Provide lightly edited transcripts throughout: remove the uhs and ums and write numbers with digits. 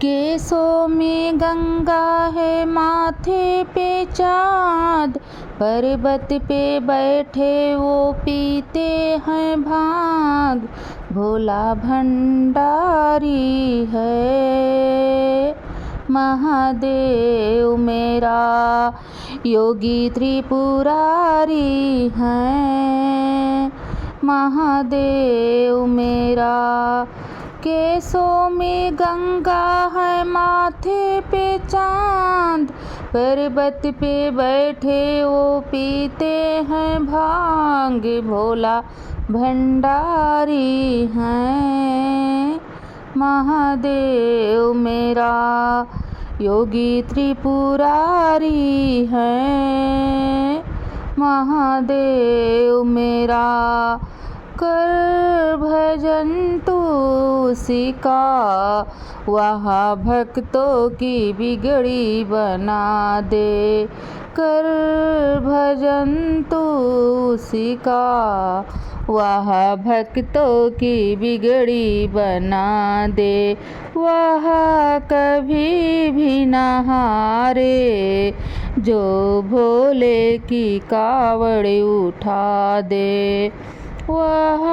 केसों में गंगा है, माथे पे चाँद, पर्वत पे बैठे वो पीते हैं भांग। भोला भंडारी है महादेव मेरा, योगी त्रिपुरारी है महादेव मेरा। केसों में गंगा है, माथे पे चाँद, पर्वत पे बैठे वो पीते हैं भांग। भोला भंडारी है महादेव मेरा, योगी त्रिपुरारी है महादेव मेरा। कर भजन तू उसी का, वहाँ भक्तों की बिगड़ी बना दे। कर भजन तू उसी का, वहाँ भक्तों की बिगड़ी बना दे। वह कभी भी न हारे, जो भोले की कावड़ उठा दे। वह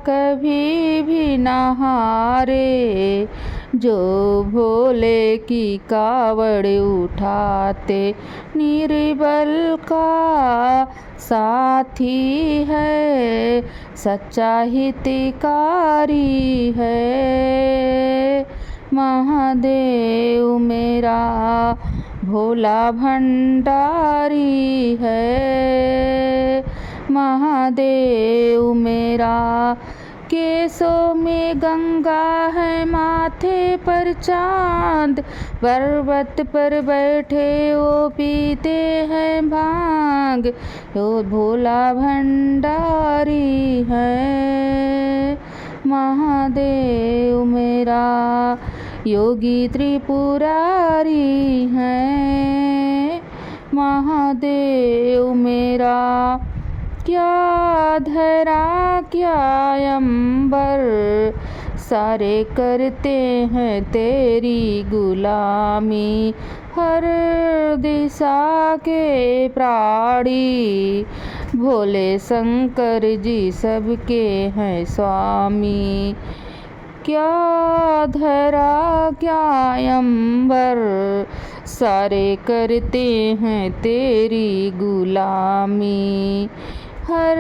कभी भी न हारे, जो भोले की कावड़ उठाते। निर्बल का साथी है, सच्चा हितकारी है महादेव मेरा, भोला भंडारी है महादेव मेरा। केसों में गंगा है, माथे पर चाँद, पर्वत पर बैठे वो पीते हैं भांग। वो भोला भंडारी है महादेव मेरा, योगी त्रिपुरारी है महादेव मेरा। क्या धरा क्या अंबर, सारे करते हैं तेरी गुलामी। हर दिशा के प्राणी, भोले शंकर जी सबके हैं स्वामी। क्या धरा क्या अंबर, सारे करते हैं तेरी गुलामी। हर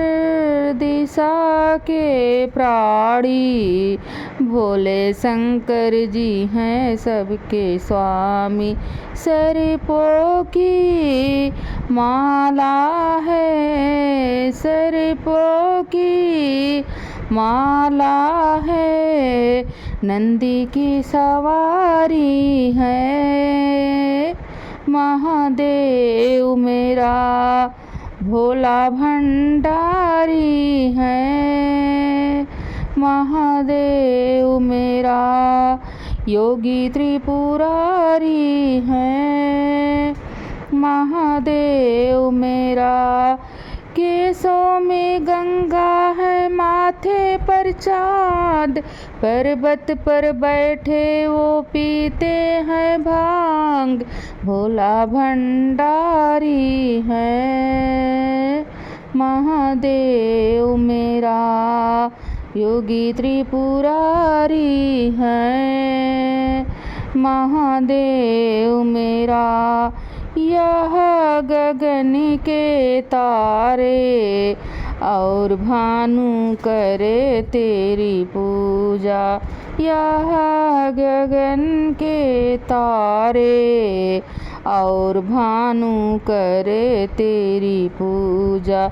दिशा के प्राणी, भोले शंकर जी हैं सबके स्वामी। सर्पों की माला है, सर्पों की माला है, नंदी की सवारी है महादेव मेरा, भोला भंडारी है महादेव मेरा, योगी त्रिपुरारी है महादेव मेरा। केसों में गंगा है, माथे पर चाँद, पर्वत पर बैठे वो पीते हैं भांग। भोला भंडारी है महादेव मेरा, योगी त्रिपुरारी है महादेव मेरा। यह गगन के तारे और भानु करे तेरी पूजा। यह गगन के तारे और भानु करे तेरी पूजा।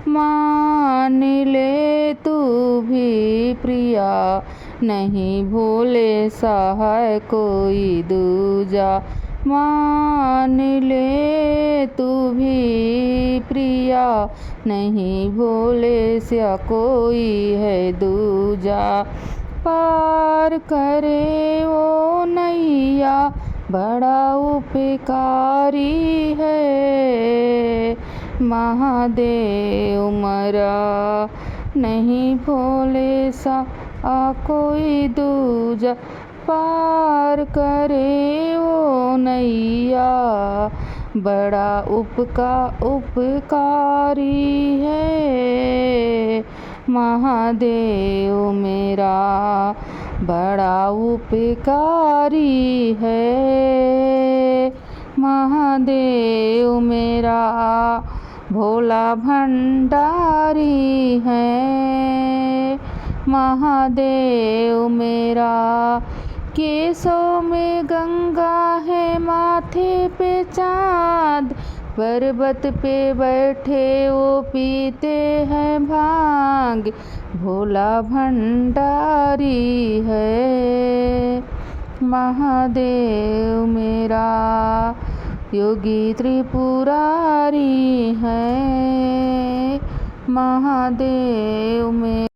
मान ले तू भी प्रिया, नहीं भोले सहाय कोई दूजा। मान ले तू भी प्रिया, नहीं भोले सा कोई है दूजा। पार करे वो नैया, बड़ा उपकारी है महादेव मरा, नहीं भोले सा कोई दूजा। पार करे वो नैया, बड़ा उपकारी है महादेव मेरा, बड़ा उपकारी है महादेव मेरा, भोला भंडारी है महादेव मेरा। केसों में गंगा है, माथे पे चाँद, पर्वत पे बैठे वो पीते हैं भांग, भोला भंडारी है महादेव मेरा, योगी त्रिपुरारी है महादेव मेरा।